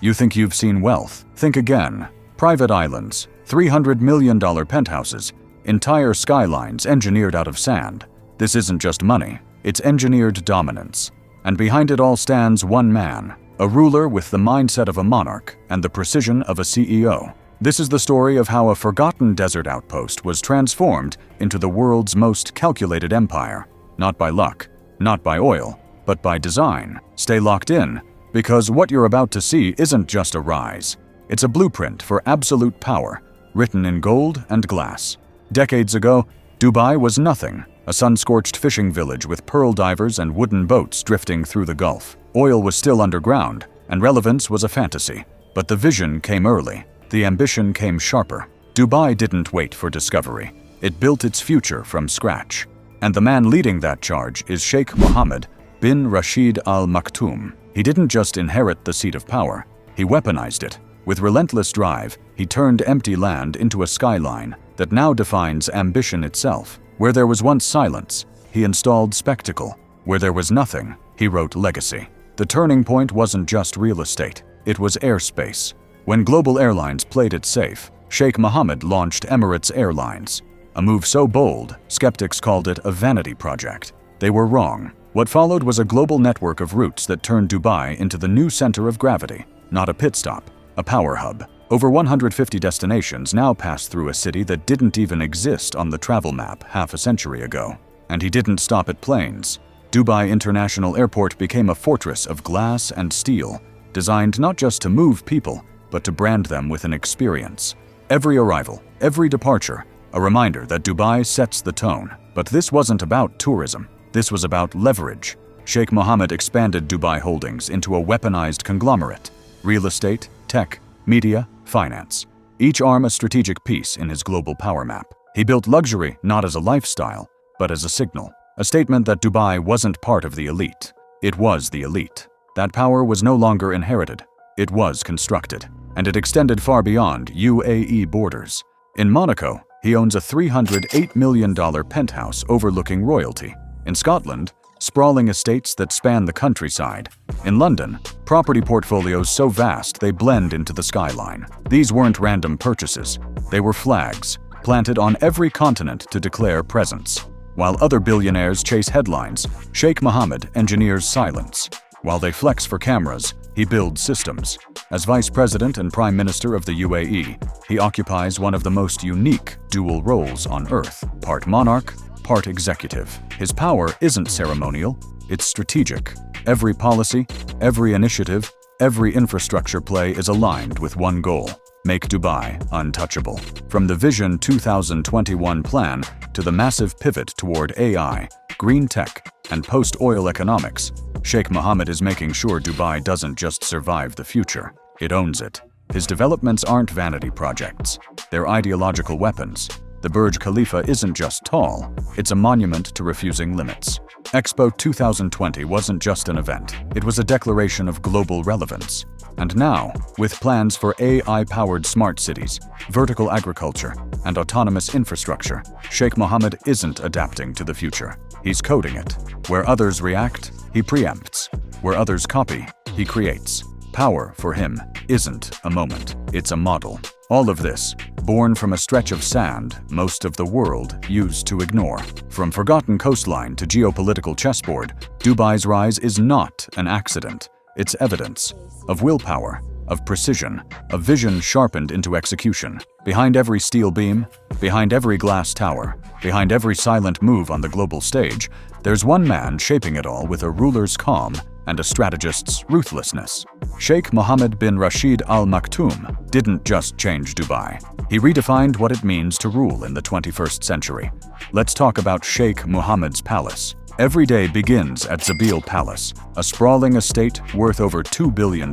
You think you've seen wealth? Think again. Private islands, $300 million penthouses, entire skylines engineered out of sand. This isn't just money, it's engineered dominance. And behind it all stands one man, a ruler with the mindset of a monarch and the precision of a CEO. This is the story of how a forgotten desert outpost was transformed into the world's most calculated empire. Not by luck, not by oil, but by design. Stay locked in, because what you're about to see isn't just a rise. It's a blueprint for absolute power, written in gold and glass. Decades ago, Dubai was nothing, a sun-scorched fishing village with pearl divers and wooden boats drifting through the Gulf. Oil was still underground, and relevance was a fantasy. But the vision came early. The ambition came sharper. Dubai didn't wait for discovery. It built its future from scratch. And the man leading that charge is Sheikh Mohammed bin Rashid Al Maktoum. He didn't just inherit the seat of power, he weaponized it. With relentless drive, he turned empty land into a skyline that now defines ambition itself. Where there was once silence, he installed spectacle. Where there was nothing, he wrote legacy. The turning point wasn't just real estate, it was airspace. When global airlines played it safe, Sheikh Mohammed launched Emirates Airlines. A move so bold, skeptics called it a vanity project. They were wrong. What followed was a global network of routes that turned Dubai into the new center of gravity, not a pit stop, a power hub. Over 150 destinations now pass through a city that didn't even exist on the travel map half a century ago. And he didn't stop at planes. Dubai International Airport became a fortress of glass and steel, designed not just to move people, but to brand them with an experience. Every arrival, every departure, a reminder that Dubai sets the tone. But this wasn't about tourism. This was about leverage. Sheikh Mohammed expanded Dubai Holdings into a weaponized conglomerate. Real estate, tech, media, finance. Each arm a strategic piece in his global power map. He built luxury not as a lifestyle, but as a signal. A statement that Dubai wasn't part of the elite. It was the elite. That power was no longer inherited. It was constructed. And it extended far beyond UAE borders. In Monaco, he owns a $308 million penthouse overlooking royalty. In Scotland, sprawling estates that span the countryside. In London, property portfolios so vast they blend into the skyline. These weren't random purchases. They were flags, planted on every continent to declare presence. While other billionaires chase headlines, Sheikh Mohammed engineers silence. While they flex for cameras, he builds systems. As Vice President and Prime Minister of the UAE, he occupies one of the most unique dual roles on Earth, part monarch, part executive. His power isn't ceremonial, it's strategic. Every policy, every initiative, every infrastructure play is aligned with one goal: make Dubai untouchable. From the Vision 2021 plan to the massive pivot toward AI, green tech, and post-oil economics, Sheikh Mohammed is making sure Dubai doesn't just survive the future, it owns it. His developments aren't vanity projects, they're ideological weapons. The Burj Khalifa isn't just tall, it's a monument to refusing limits. Expo 2020 wasn't just an event, it was a declaration of global relevance. And now, with plans for AI-powered smart cities, vertical agriculture, and autonomous infrastructure, Sheikh Mohammed isn't adapting to the future. He's coding it. Where others react, he preempts. Where others copy, he creates. Power, for him, isn't a moment, it's a model. All of this, born from a stretch of sand most of the world used to ignore. From forgotten coastline to geopolitical chessboard, Dubai's rise is not an accident. It's evidence of willpower, of precision, of vision sharpened into execution. Behind every steel beam, behind every glass tower, behind every silent move on the global stage, there's one man shaping it all with a ruler's calm and a strategist's ruthlessness. Sheikh Mohammed bin Rashid Al Maktoum didn't just change Dubai. He redefined what it means to rule in the 21st century. Let's talk about Sheikh Mohammed's palace. Every day begins at Zabil Palace, a sprawling estate worth over $2 billion.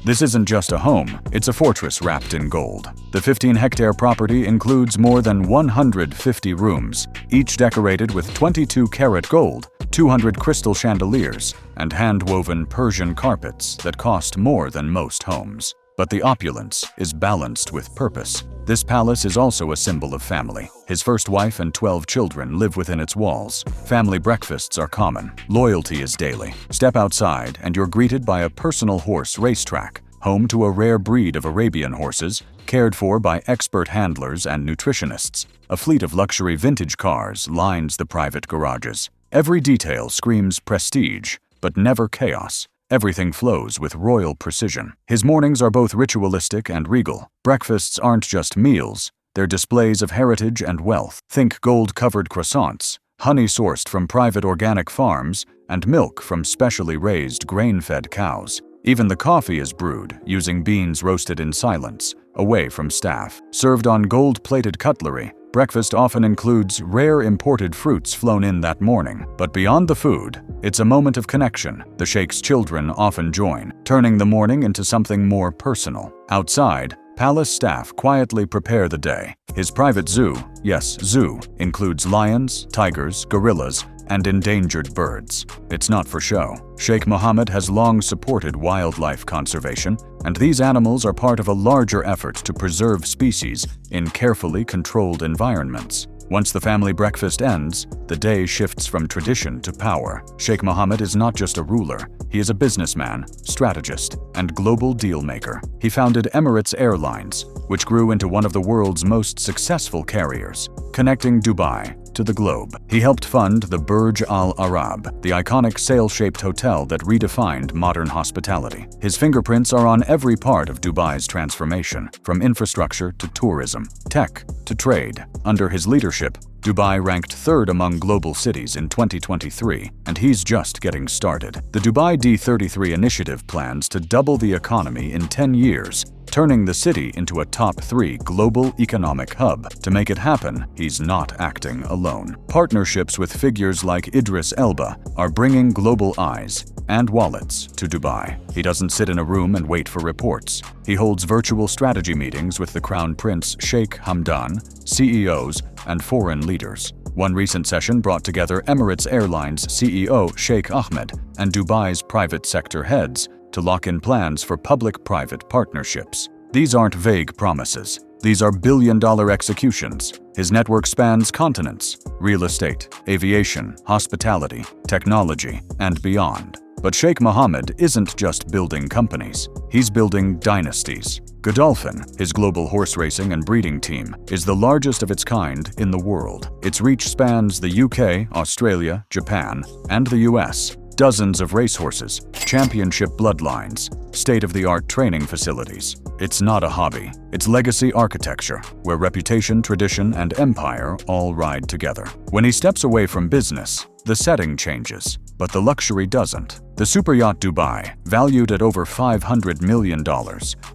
This isn't just a home, it's a fortress wrapped in gold. The 15-hectare property includes more than 150 rooms, each decorated with 22-karat gold, 200 crystal chandeliers, and hand-woven Persian carpets that cost more than most homes. But the opulence is balanced with purpose. This palace is also a symbol of family. His first wife and 12 children live within its walls. Family breakfasts are common. Loyalty is daily. Step outside and you're greeted by a personal horse racetrack, home to a rare breed of Arabian horses, cared for by expert handlers and nutritionists. A fleet of luxury vintage cars lines the private garages. Every detail screams prestige, but never chaos. Everything flows with royal precision. His mornings are both ritualistic and regal. Breakfasts aren't just meals, they're displays of heritage and wealth. Think gold-covered croissants, honey sourced from private organic farms, and milk from specially raised grain-fed cows. Even the coffee is brewed using beans roasted in silence, away from staff. Served on gold-plated cutlery, breakfast often includes rare imported fruits flown in that morning. But beyond the food, it's a moment of connection. The Sheikh's children often join, turning the morning into something more personal. Outside, palace staff quietly prepare the day. His private zoo, yes, zoo, includes lions, tigers, gorillas, and endangered birds. It's not for show. Sheikh Mohammed has long supported wildlife conservation, and these animals are part of a larger effort to preserve species in carefully controlled environments. Once the family breakfast ends, the day shifts from tradition to power. Sheikh Mohammed is not just a ruler, he is a businessman, strategist, and global deal-maker. He founded Emirates Airlines, which grew into one of the world's most successful carriers, connecting Dubai to the globe. He helped fund the Burj Al Arab, the iconic sail-shaped hotel that redefined modern hospitality. His fingerprints are on every part of Dubai's transformation, from infrastructure to tourism, tech to trade. Under his leadership, Dubai ranked third among global cities in 2023, and he's just getting started. The Dubai D33 initiative plans to double the economy in 10 years, turning the city into a top 3 global economic hub. To make it happen, he's not acting alone. Partnerships with figures like Idris Elba are bringing global eyes and wallets to Dubai. He doesn't sit in a room and wait for reports. He holds virtual strategy meetings with the Crown Prince Sheikh Hamdan, CEOs, and foreign leaders. One recent session brought together Emirates Airlines CEO Sheikh Ahmed and Dubai's private sector heads to lock in plans for public-private partnerships. These aren't vague promises. These are billion-dollar executions. His network spans continents, real estate, aviation, hospitality, technology, and beyond. But Sheikh Mohammed isn't just building companies. He's building dynasties. Godolphin, his global horse racing and breeding team, is the largest of its kind in the world. Its reach spans the UK, Australia, Japan, and the US. Dozens of racehorses, championship bloodlines, state-of-the-art training facilities. It's not a hobby. It's legacy architecture, where reputation, tradition, and empire all ride together. When he steps away from business, the setting changes, but the luxury doesn't. The super yacht Dubai, valued at over $500 million,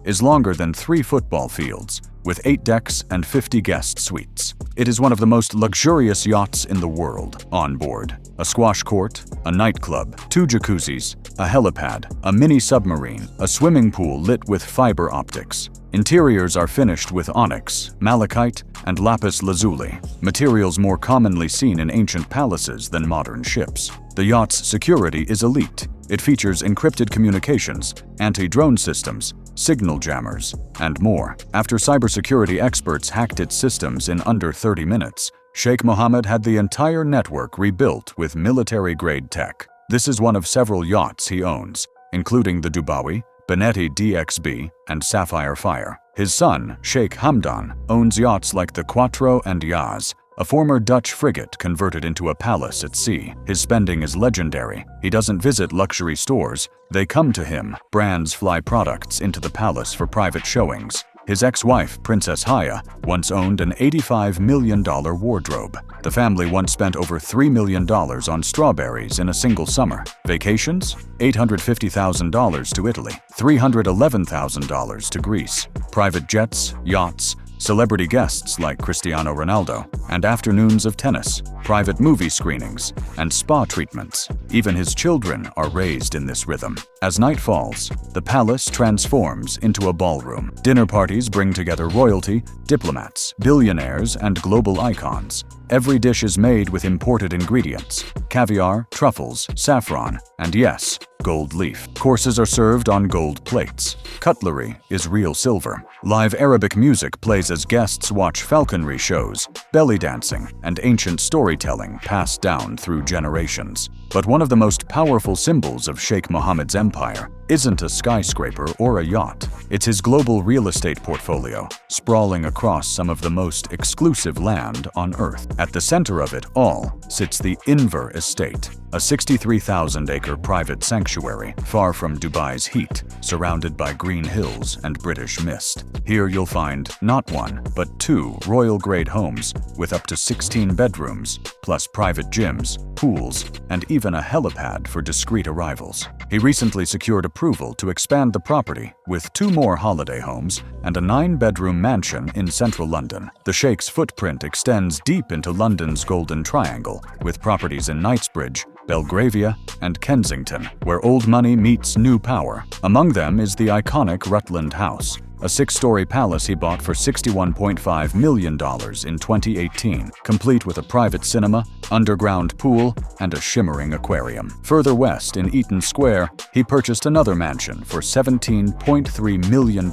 is longer than 3 football fields, with 8 decks and 50 guest suites. It is one of the most luxurious yachts in the world. On board, a squash court, a nightclub, 2 jacuzzis, a helipad, a mini submarine, a swimming pool lit with fiber optics. Interiors are finished with onyx, malachite, and lapis lazuli, materials more commonly seen in ancient palaces than modern ships. The yacht's security is elite. It features encrypted communications, anti-drone systems, signal jammers, and more. After cybersecurity experts hacked its systems in under 30 minutes, Sheikh Mohammed had the entire network rebuilt with military-grade tech. This is one of several yachts he owns, including the Dubawi, Benetti DXB, and Sapphire Fire. His son, Sheikh Hamdan, owns yachts like the Quattro and Yaz, a former Dutch frigate converted into a palace at sea. His spending is legendary. He doesn't visit luxury stores, they come to him. Brands fly products into the palace for private showings. His ex-wife, Princess Haya, once owned an $85 million wardrobe. The family once spent over $3 million on strawberries in a single summer. Vacations? $850,000 to Italy, $311,000 to Greece. Private jets, yachts, celebrity guests like Cristiano Ronaldo, and afternoons of tennis, private movie screenings, and spa treatments. Even his children are raised in this rhythm. As night falls, the palace transforms into a ballroom. Dinner parties bring together royalty, diplomats, billionaires, and global icons. Every dish is made with imported ingredients: caviar, truffles, saffron, and yes, gold leaf. Courses are served on gold plates. Cutlery is real silver. Live Arabic music plays as guests watch falconry shows, belly dancing, and ancient storytelling passed down through generations. But one of the most powerful symbols of Sheikh Mohammed's empire isn't a skyscraper or a yacht. It's his global real estate portfolio, sprawling across some of the most exclusive land on Earth. At the center of it all sits the Inver Estate, a 63,000-acre private sanctuary far from Dubai's heat, surrounded by green hills and British mist. Here you'll find not one, but 2 royal-grade homes with up to 16 bedrooms, plus private gyms, pools, and even a helipad for discreet arrivals. He recently secured approval to expand the property with 2 more holiday homes and a 9-bedroom mansion in central London. The Sheikh's footprint extends deep into London's Golden Triangle, with properties in Knightsbridge, Belgravia, and Kensington, where old money meets new power. Among them is the iconic Rutland House, a 6-story palace he bought for $61.5 million in 2018, complete with a private cinema, underground pool, and a shimmering aquarium. Further west in Eaton Square, he purchased another mansion for $17.3 million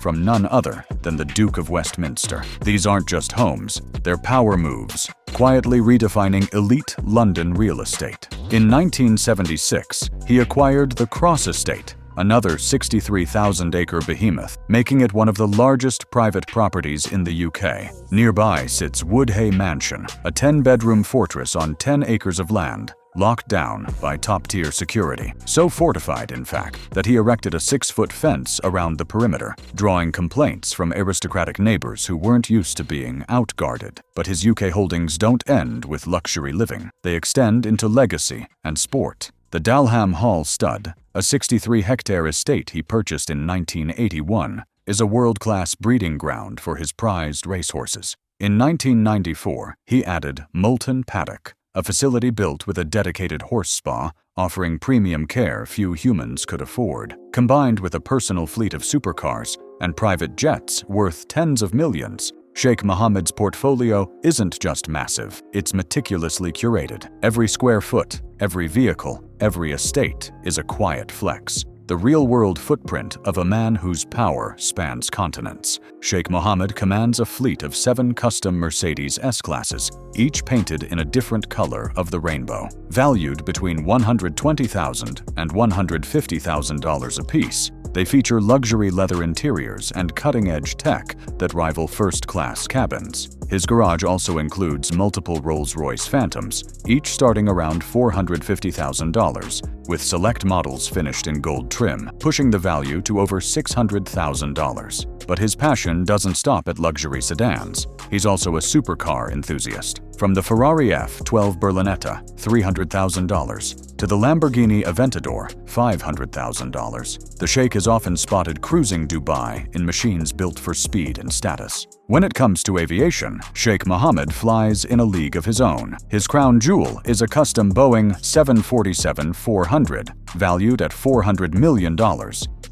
from none other than the Duke of Westminster. These aren't just homes, they're power moves, quietly redefining elite London real estate. In 1976, he acquired the Cross Estate, another 63,000-acre behemoth, making it one of the largest private properties in the UK. Nearby sits Woodhay Mansion, a 10-bedroom fortress on 10 acres of land, locked down by top-tier security. So fortified, in fact, that he erected a 6-foot fence around the perimeter, drawing complaints from aristocratic neighbors who weren't used to being outguarded. But his UK holdings don't end with luxury living. They extend into legacy and sport. The Dalham Hall Stud, a 63-hectare estate he purchased in 1981, is a world-class breeding ground for his prized racehorses. In 1994, he added Moulton Paddock, a facility built with a dedicated horse spa, offering premium care few humans could afford. Combined with a personal fleet of supercars and private jets worth tens of millions, Sheikh Mohammed's portfolio isn't just massive, it's meticulously curated. Every square foot, every vehicle, every estate is a quiet flex, the real-world footprint of a man whose power spans continents. Sheikh Mohammed commands a fleet of 7 custom Mercedes S-classes, each painted in a different color of the rainbow. Valued between $120,000 and $150,000 apiece, they feature luxury leather interiors and cutting-edge tech that rival first-class cabins. His garage also includes multiple Rolls-Royce Phantoms, each starting around $450,000, with select models finished in gold trim, pushing the value to over $600,000. But his passion doesn't stop at luxury sedans. He's also a supercar enthusiast. From the Ferrari F12 Berlinetta, $300,000, to the Lamborghini Aventador, $500,000, the Sheikh is often spotted cruising Dubai in machines built for speed and status. When it comes to aviation, Sheikh Mohammed flies in a league of his own. His crown jewel is a custom Boeing 747-400, valued at $400 million,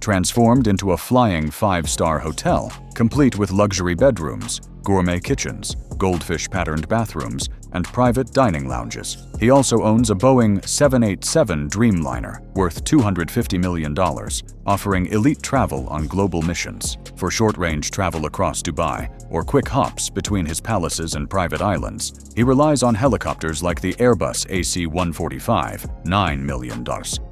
transformed into a flying 5-star hotel, complete with luxury bedrooms, gourmet kitchens, goldfish-patterned bathrooms, and private dining lounges. He also owns a Boeing 787 Dreamliner, worth $250 million, offering elite travel on global missions. For short-range travel across Dubai, or quick hops between his palaces and private islands, he relies on helicopters like the Airbus AC-145, $9 million,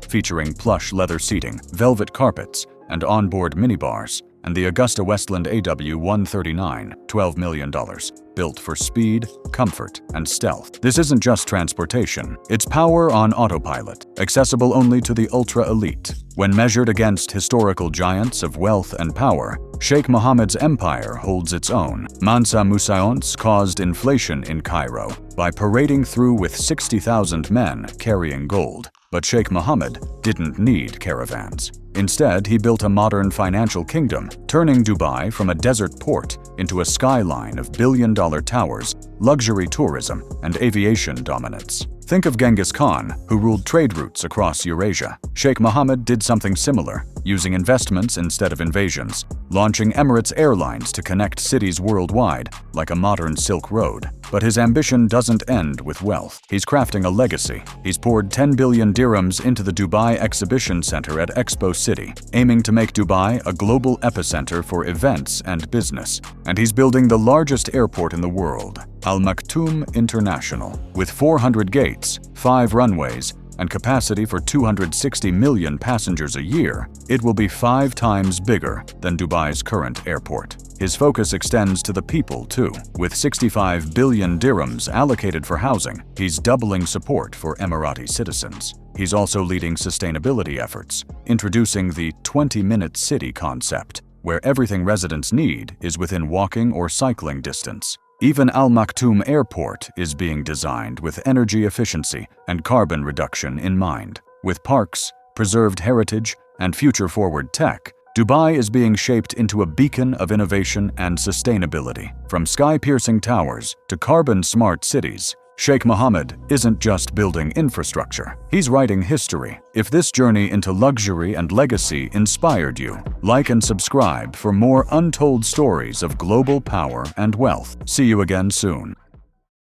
featuring plush leather seating, velvet carpets, and onboard minibars, and the Augusta Westland AW139, $12 million, built for speed, comfort, and stealth. This isn't just transportation, it's power on autopilot, accessible only to the ultra-elite. When measured against historical giants of wealth and power, Sheikh Mohammed's empire holds its own. Mansa Musaounce caused inflation in Cairo by parading through with 60,000 men carrying gold. But Sheikh Mohammed didn't need caravans. Instead, he built a modern financial kingdom, turning Dubai from a desert port into a skyline of billion-dollar towers, luxury tourism, and aviation dominance. Think of Genghis Khan, who ruled trade routes across Eurasia. Sheikh Mohammed did something similar, using investments instead of invasions, launching Emirates Airlines to connect cities worldwide like a modern Silk Road. But his ambition doesn't end with wealth. He's crafting a legacy. He's poured 10 billion dirhams into the Dubai Exhibition Center at Expo City, aiming to make Dubai a global epicenter for events and business. And he's building the largest airport in the world, Al Maktoum International, with 400 gates, 5 runways, and capacity for 260 million passengers a year, it will be 5 times bigger than Dubai's current airport. His focus extends to the people too. With 65 billion dirhams allocated for housing, he's doubling support for Emirati citizens. He's also leading sustainability efforts, introducing the 20-minute city concept, where everything residents need is within walking or cycling distance. Even Al Maktoum Airport is being designed with energy efficiency and carbon reduction in mind. With parks, preserved heritage, and future-forward tech, Dubai is being shaped into a beacon of innovation and sustainability. From sky-piercing towers to carbon-smart cities, Sheikh Mohammed isn't just building infrastructure, he's writing history. If this journey into luxury and legacy inspired you, like and subscribe for more untold stories of global power and wealth. See you again soon.